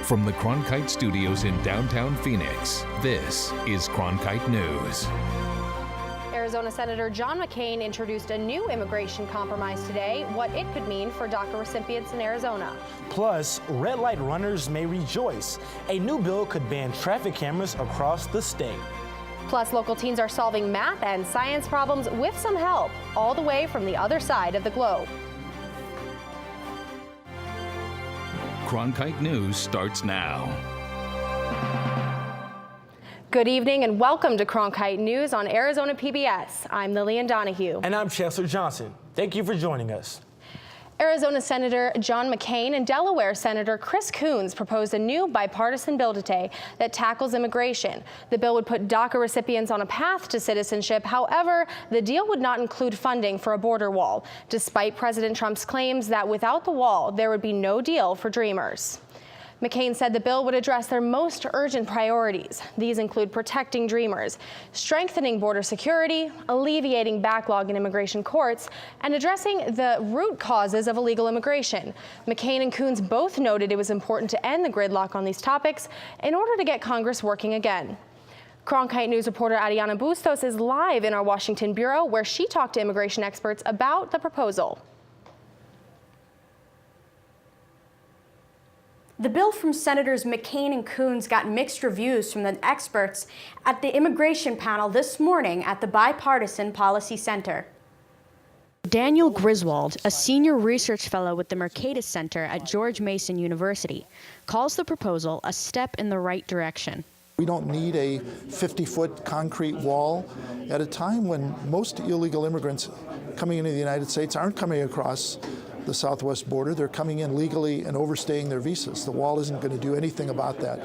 From the Cronkite Studios in downtown Phoenix, this is Cronkite News. Arizona Senator John McCain introduced a new immigration compromise today, what it could mean for DACA recipients in Arizona. Plus, red light runners may rejoice. A new bill could ban traffic cameras across the state. Plus, local teens are solving math and science problems with some help, all the way from the other side of the globe. Cronkite News starts now. Good evening and welcome to Cronkite News on Arizona PBS. I'm Lillian Donahue. And I'm Chancellor Johnson. Thank you for joining us. Arizona Senator John McCain and Delaware Senator Chris Coons proposed a new bipartisan bill today that tackles immigration. The bill would put DACA recipients on a path to citizenship. However, the deal would not include funding for a border wall, despite President Trump's claims that without the wall, there would be no deal for dreamers. McCain said the bill would address their most urgent priorities. These include protecting dreamers, strengthening border security, alleviating backlog in immigration courts, and addressing the root causes of illegal immigration. McCain and Coons both noted it was important to end the gridlock on these topics in order to get Congress working again. Cronkite News reporter Ariana Bustos is live in our Washington bureau, where she talked to immigration experts about the proposal. The bill from Senators McCain and Coons got mixed reviews from the experts at the immigration panel this morning at the Bipartisan Policy Center. Daniel Griswold, a senior research fellow with the Mercatus Center at George Mason University, calls the proposal a step in the right direction. We don't need a 50-foot concrete wall at a time when most illegal immigrants coming into the United States aren't coming across the southwest border. They're coming in legally and overstaying their visas. The wall isn't going to do anything about that.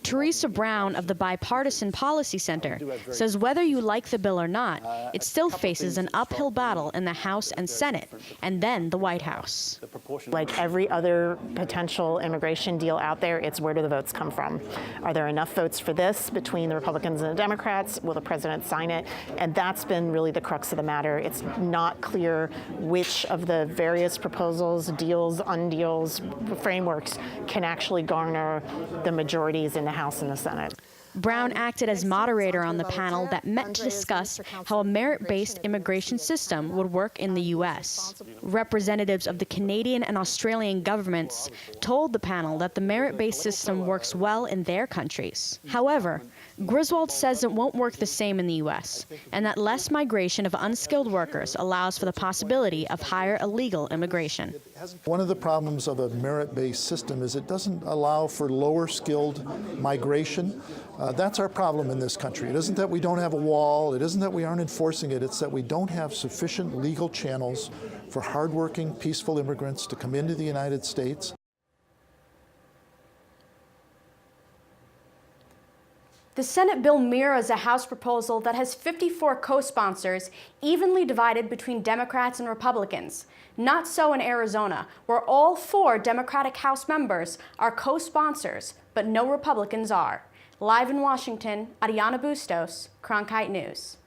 Teresa Brown of the Bipartisan Policy Center says whether you like the bill or not, it still faces an uphill battle in the House and Senate, and then the White House. Like every other potential immigration deal out there, it's where do the votes come from? Are there enough votes for this between the Republicans and the Democrats? Will the president sign it? And that's been really the crux of the matter. It's not clear which of the various proposals, deals, undeals, frameworks can actually garner the majorities in the House and the Senate. Brown acted as moderator on the panel that met to discuss how a merit-based immigration system would work in the U.S. Representatives of the Canadian and Australian governments told the panel that the merit-based system works well in their countries. However, Griswold says it won't work the same in the U.S., and that less migration of unskilled workers allows for the possibility of higher illegal immigration. One of the problems of a merit-based system is it doesn't allow for lower-skilled migration. That's our problem in this country. It isn't that we don't have a wall. It isn't that we aren't enforcing it. It's that we don't have sufficient legal channels for hardworking, peaceful immigrants to come into the United States. The Senate bill mirrors a House proposal that has 54 co-sponsors, evenly divided between Democrats and Republicans. Not so in Arizona, where all 4 Democratic House members are co-sponsors, but no Republicans are. Live in Washington, Ariana Bustos, Cronkite News.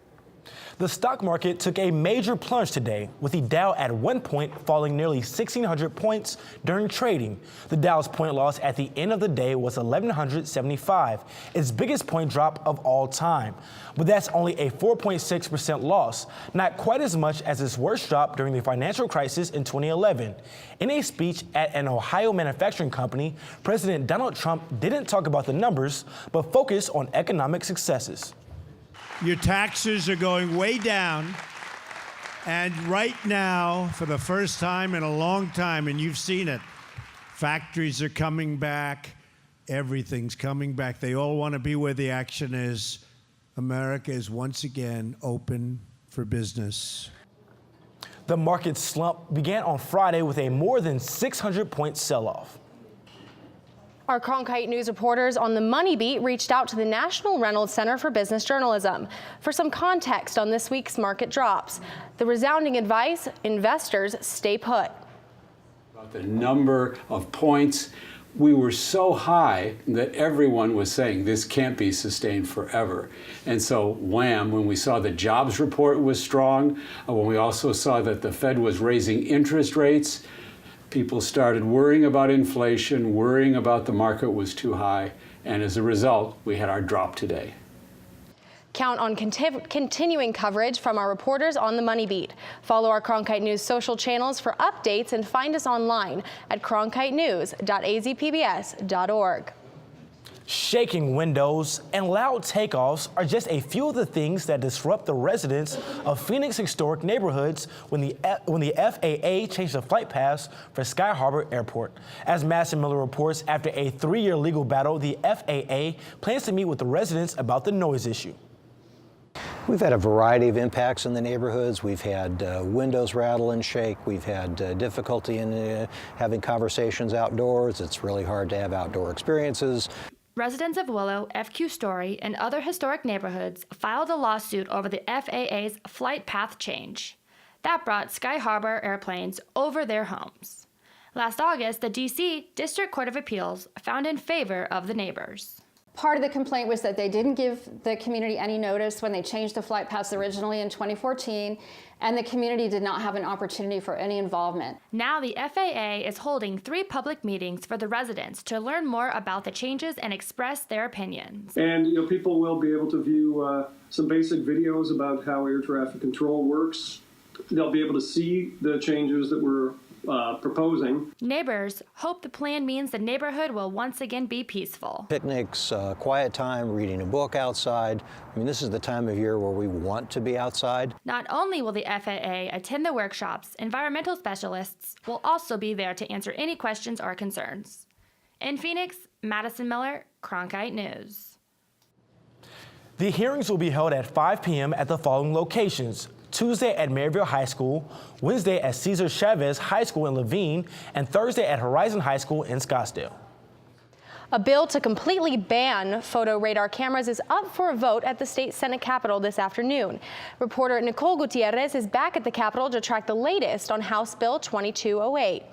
The stock market took a major plunge today, with the Dow at one point falling nearly 1,600 points during trading. The Dow's point loss at the end of the day was 1,175, its biggest point drop of all time. But that's only a 4.6% loss, not quite as much as its worst drop during the financial crisis in 2011. In a speech at an Ohio manufacturing company, President Donald Trump didn't talk about the numbers, but focused on economic successes. Your taxes are going way down, and right now, for the first time in a long time, and you've seen it, factories are coming back, everything's coming back. They all want to be where the action is. America is once again open for business. The market slump began on Friday with a more than 600-point sell-off. Our Cronkite News reporters on the Money Beat reached out to the National Reynolds Center for Business Journalism for some context on this week's market drops. The resounding advice: investors stay put. About the number of points, we were so high that everyone was saying this can't be sustained forever. And so wham, when we saw the jobs report was strong, when we also saw that the Fed was raising interest rates, People started worrying about inflation, worrying about the market was too high, and as a result, we had our drop today. Count on continuing coverage from our reporters on the Money Beat. Follow our Cronkite News social channels for updates and find us online at cronkitenews.azpbs.org. Shaking windows and loud takeoffs are just a few of the things that disrupt the residents of Phoenix historic neighborhoods when the FAA changed the flight paths for Sky Harbor Airport. As Madison Miller reports, after a 3-year legal battle, the FAA plans to meet with the residents about the noise issue. We've had a variety of impacts in the neighborhoods. We've had windows rattle and shake. We've had difficulty in having conversations outdoors. It's really hard to have outdoor experiences. Residents of Willow, FQ Story, and other historic neighborhoods filed a lawsuit over the FAA's flight path change. That brought Sky Harbor airplanes over their homes. Last August, the D.C. District Court of Appeals found in favor of the neighbors. Part of the complaint was that they didn't give the community any notice when they changed the flight paths originally in 2014, and the community did not have an opportunity for any involvement. Now the FAA is holding 3 public meetings for the residents to learn more about the changes and express their opinions. And people will be able to view some basic videos about how air traffic control works. They'll be able to see the changes that we're proposing. Neighbors hope the plan means the neighborhood will once again be peaceful. Picnics, quiet time, reading a book outside. I mean, this is the time of year where we want to be outside. Not only will the FAA attend the workshops, environmental specialists will also be there to answer any questions or concerns. In Phoenix, Madison Miller, Cronkite News. The hearings will be held at 5 p.m. at the following locations: Tuesday at Maryville High School, Wednesday at Cesar Chavez High School in Levine, and Thursday at Horizon High School in Scottsdale. A bill to completely ban photo radar cameras is up for a vote at the state Senate Capitol this afternoon. Reporter Nicole Gutierrez is back at the Capitol to track the latest on House Bill 2208.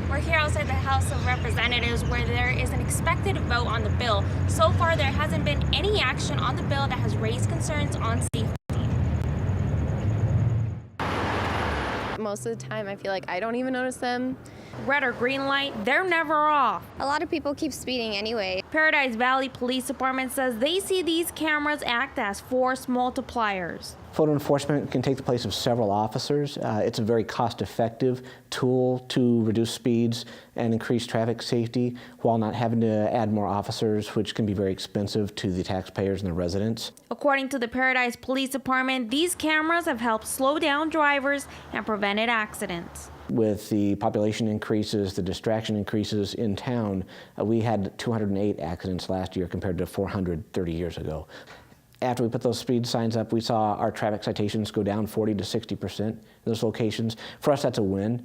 We're here outside the House of Representatives where there is an expected vote on the bill. So far, there hasn't been any action on the bill that has raised concerns on safety. Most of the time, I feel like I don't even notice them. Red or green light, they're never off. A lot of people keep speeding anyway. Paradise Valley Police Department says they see these cameras act as force multipliers. Photo enforcement can take the place of several officers. It's a very cost-effective tool to reduce speeds and increase traffic safety while not having to add more officers, which can be very expensive to the taxpayers and the residents. According to the Paradise Police Department, these cameras have helped slow down drivers and prevented accidents. With the population increases, the distraction increases in town, we had 208 accidents last year compared to 430 years ago. After we put those speed signs up, we saw our traffic citations go down 40 to 60% in those locations. For us, that's a win.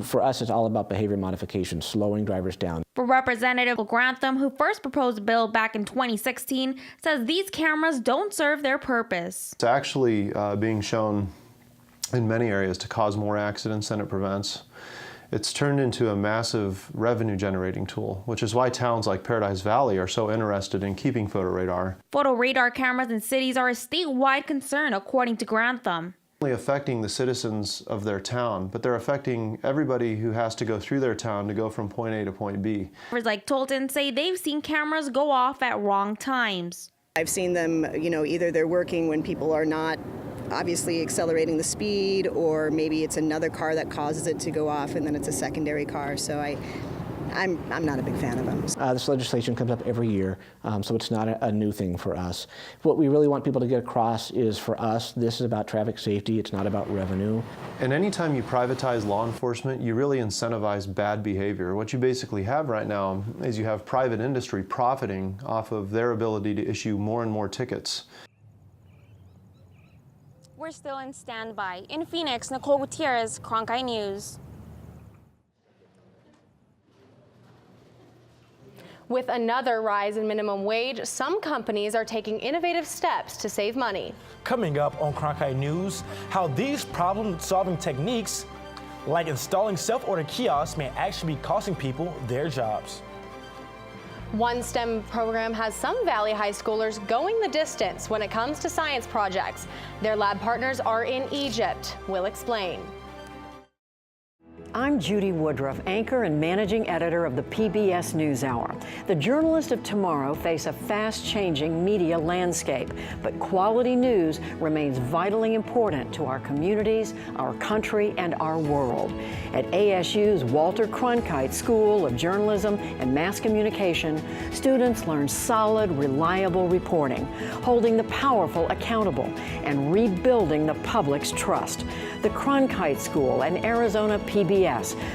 For us, it's all about behavior modification, slowing drivers down. For Representative Grantham, who first proposed a bill back in 2016, says these cameras don't serve their purpose. It's actually being shown in many areas to cause more accidents than it prevents. It's turned into a massive revenue generating tool, which is why towns like Paradise Valley are so interested in keeping photo radar. Photo radar cameras in cities are a statewide concern, according to Grantham. Only affecting the citizens of their town, but they're affecting everybody who has to go through their town to go from point A to point B. Neighbors like Tolton say they've seen cameras go off at wrong times. I've seen them, either they're working when people are not obviously accelerating the speed, or maybe it's another car that causes it to go off and then it's a secondary car. So I'm not a big fan of them. This legislation comes up every year, so it's not a new thing for us. What we really want people to get across is, for us, this is about traffic safety. It's not about revenue. And anytime you privatize law enforcement, you really incentivize bad behavior. What you basically have right now is you have private industry profiting off of their ability to issue more and more tickets. We're still in standby. In Phoenix, Nicole Gutierrez, Cronkite News. With another rise in minimum wage, some companies are taking innovative steps to save money. Coming up on Cronkite News, how these problem-solving techniques, like installing self-order kiosks, may actually be costing people their jobs. One STEM program has some Valley High schoolers going the distance when it comes to science projects. Their lab partners are in Egypt. We'll explain. I'm Judy Woodruff, anchor and managing editor of the PBS NewsHour. The journalists of tomorrow face a fast-changing media landscape, but quality news remains vitally important to our communities, our country, and our world. At ASU's Walter Cronkite School of Journalism and Mass Communication, students learn solid, reliable reporting, holding the powerful accountable, and rebuilding the public's trust. The Cronkite School and Arizona PBS,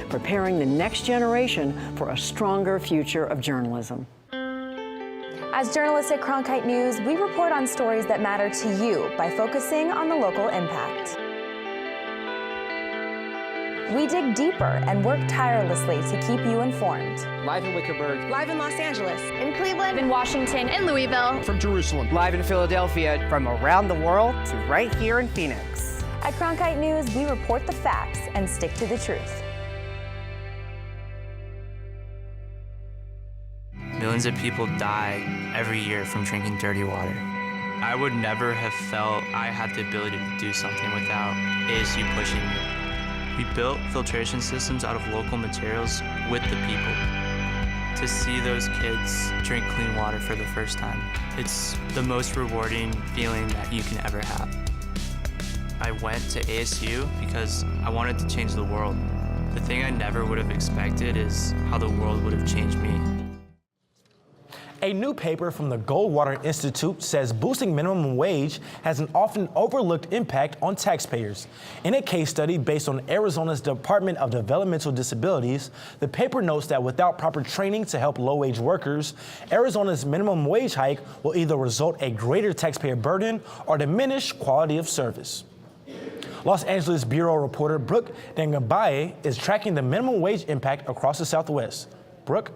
preparing the next generation for a stronger future of journalism. As journalists at Cronkite News, we report on stories that matter to you by focusing on the local impact. We dig deeper and work tirelessly to keep you informed. Live in Wickerburg. Live in Los Angeles. In Cleveland. In Washington. In Louisville. From Jerusalem. Live in Philadelphia. From around the world to right here in Phoenix. At Cronkite News, we report the facts and stick to the truth. Millions of people die every year from drinking dirty water. I would never have felt I had the ability to do something without ASU pushing me. We built filtration systems out of local materials with the people. To see those kids drink clean water for the first time, it's the most rewarding feeling that you can ever have. I went to ASU because I wanted to change the world. The thing I never would have expected is how the world would have changed me. A new paper from the Goldwater Institute says boosting minimum wage has an often overlooked impact on taxpayers. In a case study based on Arizona's Department of Developmental Disabilities, the paper notes that without proper training to help low-wage workers, Arizona's minimum wage hike will either result a greater taxpayer burden or diminish quality of service. Los Angeles Bureau reporter Brooke Gangabai is tracking the minimum wage impact across the Southwest. Brooke?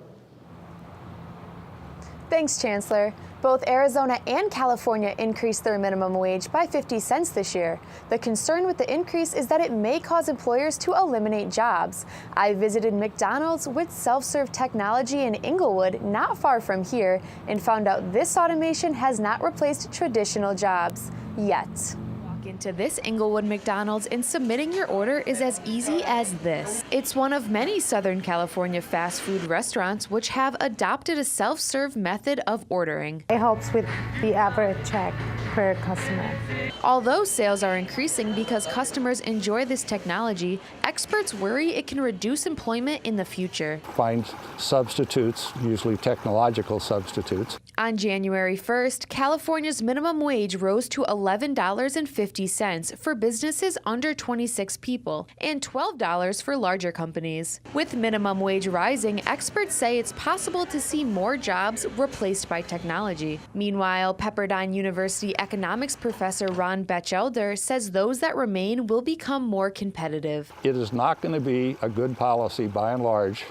Thanks, Chancellor. Both Arizona and California increased their minimum wage by 50 cents this year. The concern with the increase is that it may cause employers to eliminate jobs. I visited McDonald's with self-serve technology in Inglewood, not far from here, and found out this automation has not replaced traditional jobs yet. Into this Inglewood McDonald's and submitting your order is as easy as this. It's one of many Southern California fast food restaurants which have adopted a self-serve method of ordering. It helps with the average check per customer. Although sales are increasing because customers enjoy this technology, experts worry it can reduce employment in the future. Find substitutes, usually technological substitutes. On January 1st, California's minimum wage rose to $11.50 for businesses under 26 people and $12 for larger companies. With minimum wage rising, experts say it's possible to see more jobs replaced by technology. Meanwhile, Pepperdine University economics professor Ron Batchelder says those that remain will become more competitive. It is not going to be a good policy, by and large,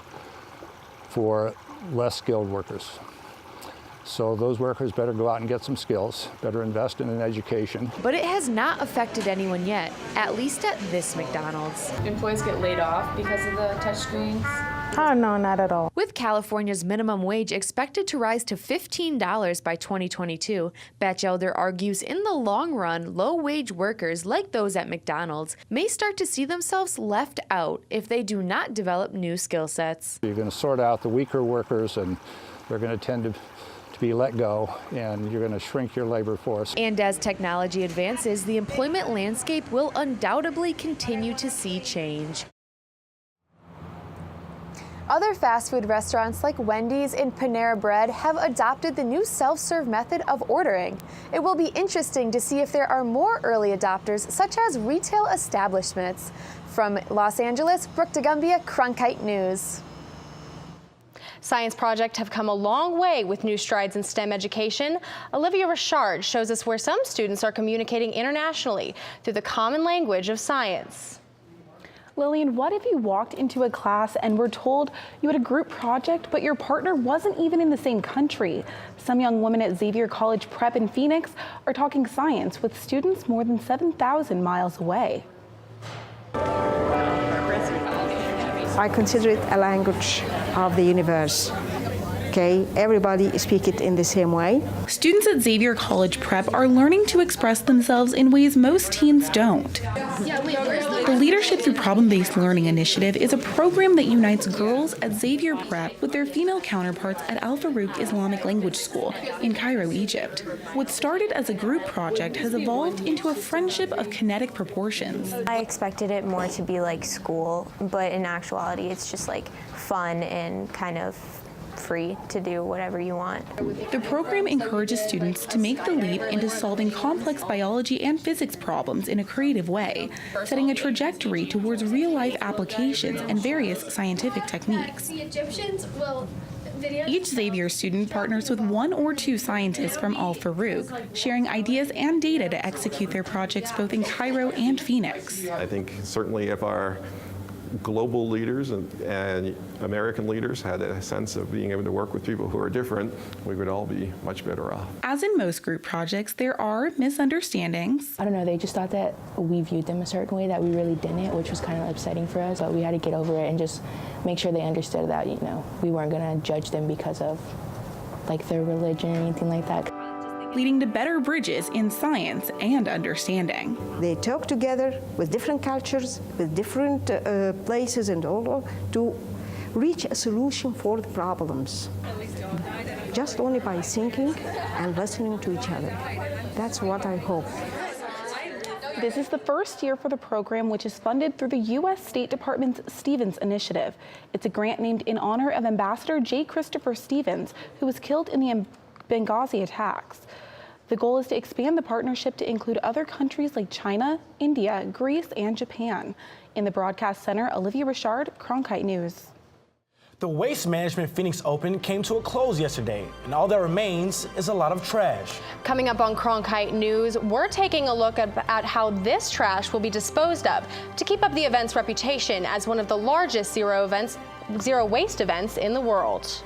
for less skilled workers. So those workers better go out and get some skills, better invest in an education. But it has not affected anyone yet, at least at this McDonald's. Employees get laid off because of the touchscreens? Oh, no, not at all. With California's minimum wage expected to rise to $15 by 2022, Batchelder argues in the long run, low-wage workers like those at McDonald's may start to see themselves left out if they do not develop new skill sets. You're going to sort out the weaker workers, and they're going to tend to be let go, and you're going to shrink your labor force. And as technology advances, the employment landscape will undoubtedly continue to see change. Other fast food restaurants like Wendy's and Panera Bread have adopted the new self-serve method of ordering. It will be interesting to see if there are more early adopters, such as retail establishments. From Los Angeles, Brooke DeGumbia, Cronkite News. Science projects have come a long way with new strides in STEM education. Olivia Richard shows us where some students are communicating internationally through the common language of science. Lillian, what if you walked into a class and were told you had a group project, but your partner wasn't even in the same country? Some young women at Xavier College Prep in Phoenix are talking science with students more than 7,000 miles away. I consider it a language of the universe. Okay, everybody speak it in the same way. Students at Xavier College Prep are learning to express themselves in ways most teens don't. The Leadership Through Problem-Based Learning initiative is a program that unites girls at Xavier Prep with their female counterparts at Al Farouk Islamic Language School in Cairo, Egypt. What started as a group project has evolved into a friendship of kinetic proportions. I expected it more to be like school, but in actuality it's just like fun and kind of free to do whatever you want. The program encourages students to make the leap into solving complex biology and physics problems in a creative way, setting a trajectory towards real-life applications and various scientific techniques. Each Xavier student partners with one or two scientists from Al Farouk, sharing ideas and data to execute their projects both in Cairo and Phoenix. I think certainly if our global leaders and American leaders had a sense of being able to work with people who are different, we would all be much better off. As in most group projects, there are misunderstandings. I don't know, they just thought that we viewed them a certain way that we really didn't, which was kind of upsetting for us. But we had to get over it and just make sure they understood that, you know, we weren't going to judge them because of like their religion or anything like that. Leading to better bridges in science and understanding. They talk together with different cultures, with different places and all to reach a solution for the problems. Just only by thinking and listening to each other. That's what I hope. This is the first year for the program, which is funded through the U.S. State Department's Stevens Initiative. It's a grant named in honor of Ambassador J. Christopher Stevens, who was killed in the Benghazi attacks. The goal is to expand the partnership to include other countries like China, India, Greece, and Japan. In the broadcast center, Olivia Richard, Cronkite News. The Waste Management Phoenix Open came to a close yesterday, and all that remains is a lot of trash. Coming up on Cronkite News, we're taking a look at how this trash will be disposed of to keep up the event's reputation as one of the largest zero waste events in the world.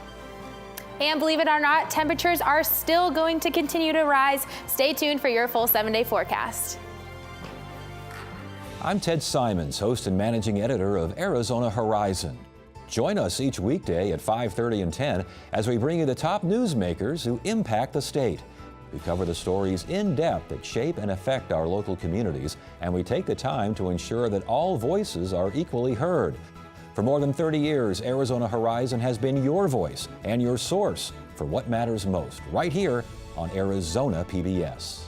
And believe it or not, temperatures are still going to continue to rise. Stay tuned for your full 7-day forecast. I'm Ted Simons, host and managing editor of Arizona Horizon. Join us each weekday at 5:30 and 10 as we bring you the top newsmakers who impact the state. We cover the stories in depth that shape and affect our local communities, and we take the time to ensure that all voices are equally heard. For more than 30 years, Arizona Horizon has been your voice and your source for what matters most, right here on Arizona PBS.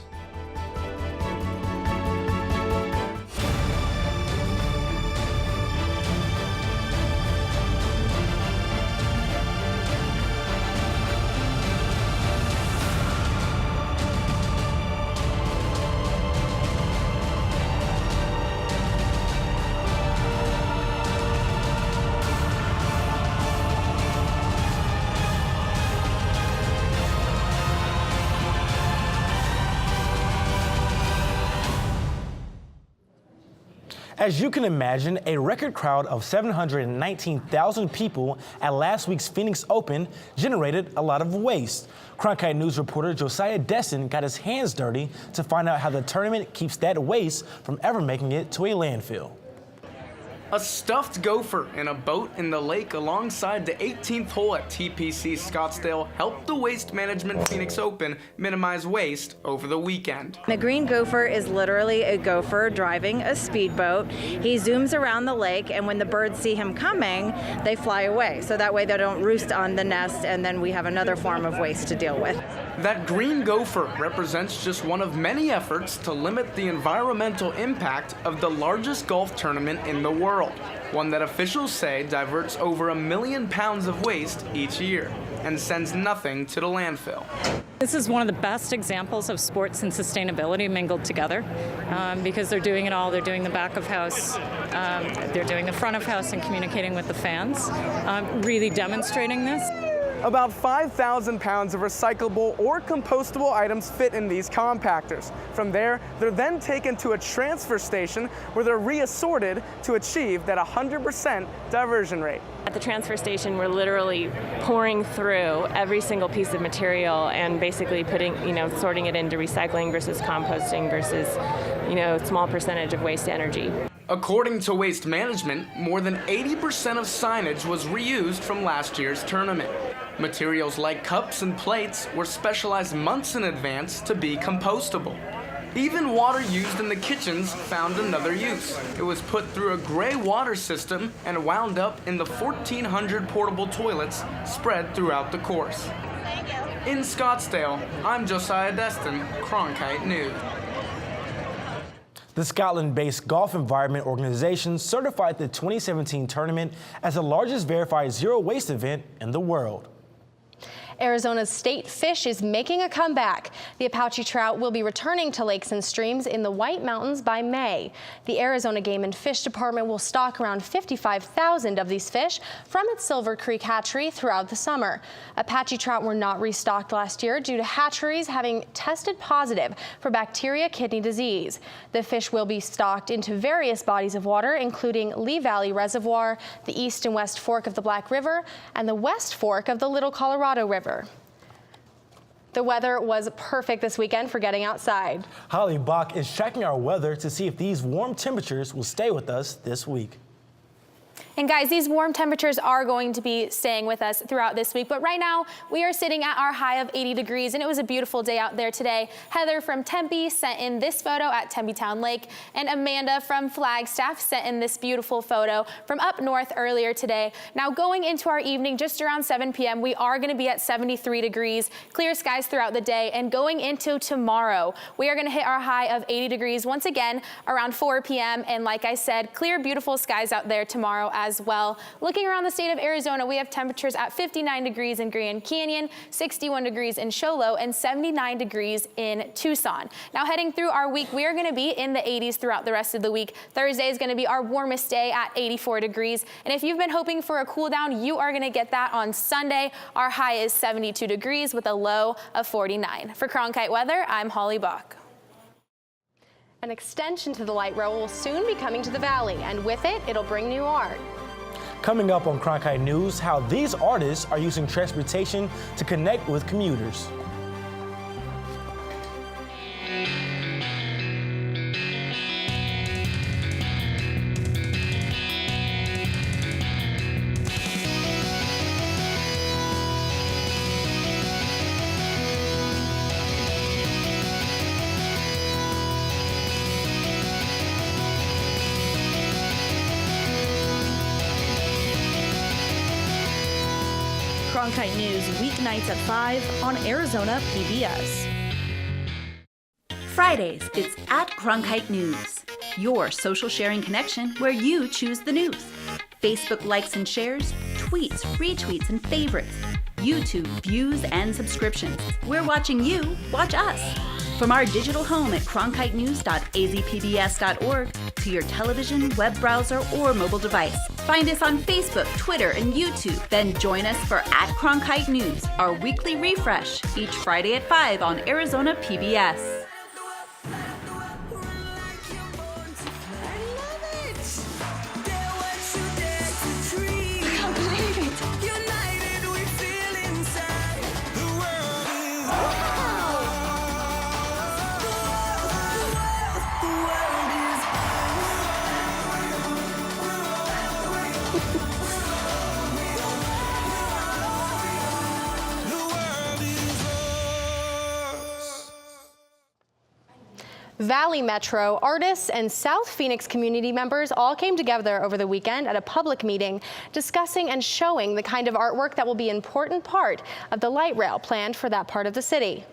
As you can imagine, a record crowd of 719,000 people at last week's Phoenix Open generated a lot of waste. Cronkite News reporter Josiah Destin got his hands dirty to find out how the tournament keeps that waste from ever making it to a landfill. A stuffed gopher in a boat in the lake alongside the 18th hole at TPC Scottsdale helped the Waste Management Phoenix Open minimize waste over the weekend. The green gopher is literally a gopher driving a speedboat. He zooms around the lake, and when the birds see him coming, they fly away. So that way they don't roost on the nest, and then we have another form of waste to deal with. That green gopher represents just one of many efforts to limit the environmental impact of the largest golf tournament in the world, one that officials say diverts over 1 million pounds of waste each year and sends nothing to the landfill. This is one of the best examples of sports and sustainability mingled together because they're doing it all. They're doing the back of house, they're doing the front of house and communicating with the fans, really demonstrating this. About 5,000 pounds of recyclable or compostable items fit in these compactors. From there, they're then taken to a transfer station where they're reassorted to achieve that 100% diversion rate. At the transfer station, we're literally pouring through every single piece of material and basically putting, sorting it into recycling versus composting versus, small percentage of waste energy. According to Waste Management, more than 80% of signage was reused from last year's tournament. Materials like cups and plates were specialized months in advance to be compostable. Even water used in the kitchens found another use. It was put through a gray water system and wound up in the 1,400 portable toilets spread throughout the course. In Scottsdale, I'm Josiah Destin, Cronkite News. The Scotland-based Golf Environment Organization certified the 2017 tournament as the largest verified zero-waste event in the world. Arizona's state fish is making a comeback. The Apache Trout will be returning to lakes and streams in the White Mountains by May. The Arizona Game and Fish Department will stock around 55,000 of these fish from its Silver Creek hatchery throughout the summer. Apache trout were not restocked last year due to hatcheries having tested positive for bacteria kidney disease. The fish will be stocked into various bodies of water, including Lee Valley Reservoir, the east and west fork of the Black River, and the west fork of the Little Colorado River. The weather was perfect this weekend for getting outside. Holly Bach is tracking our weather to see if these warm temperatures will stay with us this week. And guys, these warm temperatures are going to be staying with us throughout this week. But right now, we are sitting at our high of 80 degrees, and it was a beautiful day out there today. Heather from Tempe sent in this photo at Tempe Town Lake, and Amanda from Flagstaff sent in this beautiful photo from up north earlier today. Now, going into our evening, just around 7 p.m., we are going to be at 73 degrees, clear skies throughout the day. And going into tomorrow, we are going to hit our high of 80 degrees once again around 4 p.m. And like I said, clear, beautiful skies out there tomorrow as well. Looking around the state of Arizona, we have temperatures at 59 degrees in Grand Canyon, 61 degrees in Show Low, and 79 degrees in Tucson. Now heading through our week, we are going to be in the 80s throughout the rest of the week. Thursday is going to be our warmest day at 84 degrees. And if you've been hoping for a cool down, you are going to get that on Sunday. Our high is 72 degrees with a low of 49. For Cronkite Weather, I'm Holly Bach. An extension to the light rail will soon be coming to the valley, and with it, it'll bring new art. Coming up on Cronkite News, how these artists are using transportation to connect with commuters. Cronkite News weeknights at 5 on Arizona PBS. Fridays, it's at Cronkite News, your social sharing connection where you choose the news. Facebook likes and shares, tweets, retweets, and favorites. YouTube views and subscriptions. We're watching you watch us. From our digital home at cronkitenews.azpbs.org to your television, web browser, or mobile device. Find us on Facebook, Twitter, and YouTube. Then join us for At Cronkite News, our weekly refresh, each Friday at 5 on Arizona PBS. Valley Metro artists and South Phoenix community members all came together over the weekend at a public meeting discussing and showing the kind of artwork that will be an important part of the light rail planned for that part of the city.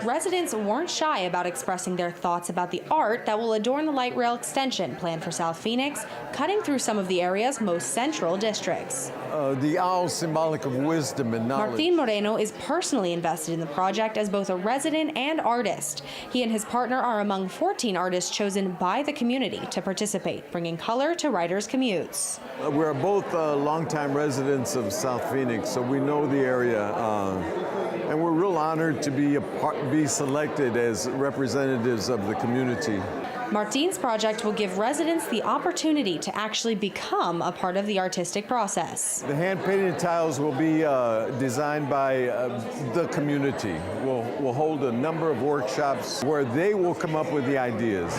Residents weren't shy about expressing their thoughts about the art that will adorn the light rail extension planned for South Phoenix, cutting through some of the area's most central districts. The owl symbolic of wisdom and knowledge. Martin Moreno is personally invested in the project as both a resident and artist. He and his partner are among 14 artists chosen by the community to participate, bringing color to riders' commutes. We're both longtime residents of South Phoenix, so we know the area. And we're real honored to be selected as representatives of the community. Martin's project will give residents the opportunity to actually become a part of the artistic process. The hand-painted tiles will be designed by the community. We'll hold a number of workshops where they will come up with the ideas.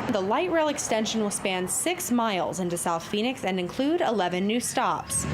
The light rail extension will span 6 miles into South Phoenix and include 11 new stops.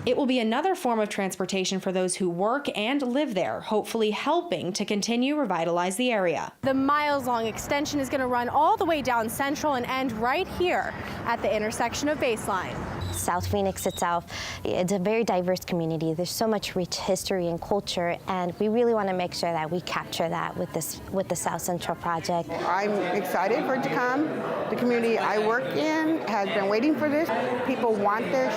It will be another form of transportation for those who work and live there, hopefully helping to continue revitalize the area. The miles-long extension is going to run all the way down Central and end right here at the intersection of Baseline. South Phoenix itself, it's a very diverse community. There's so much rich history and culture, and we really want to make sure that we capture that with the South Central project. I'm excited for it to come. The community I work in has been waiting for this. People want their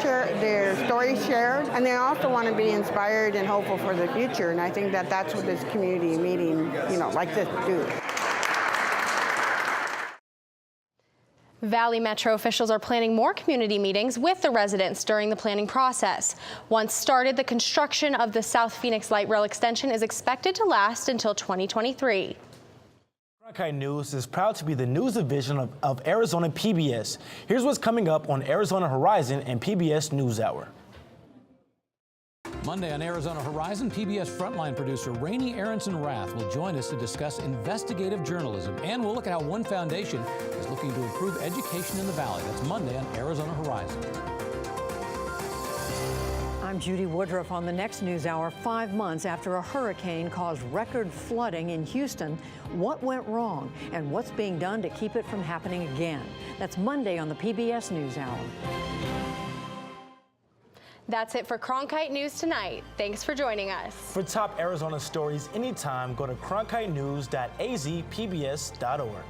stories shared, and they also want to be inspired and hopeful for the future. And I think that that's what this community meeting, like this do. Valley Metro officials are planning more community meetings with the residents during the planning process. Once started, the construction of the South Phoenix Light Rail extension is expected to last until 2023. Cronkite News is proud to be the news division of Arizona PBS. Here's what's coming up on Arizona Horizon and PBS NewsHour. Monday on Arizona Horizon, PBS Frontline producer Rainey Aronson-Rath will join us to discuss investigative journalism, and we'll look at how one foundation is looking to improve education in the Valley. That's Monday on Arizona Horizon. I'm Judy Woodruff on the next NewsHour. 5 months after a hurricane caused record flooding in Houston, what went wrong and what's being done to keep it from happening again? That's Monday on the PBS NewsHour. That's it for Cronkite News tonight. Thanks for joining us. For top Arizona stories anytime, go to cronkitenews.azpbs.org.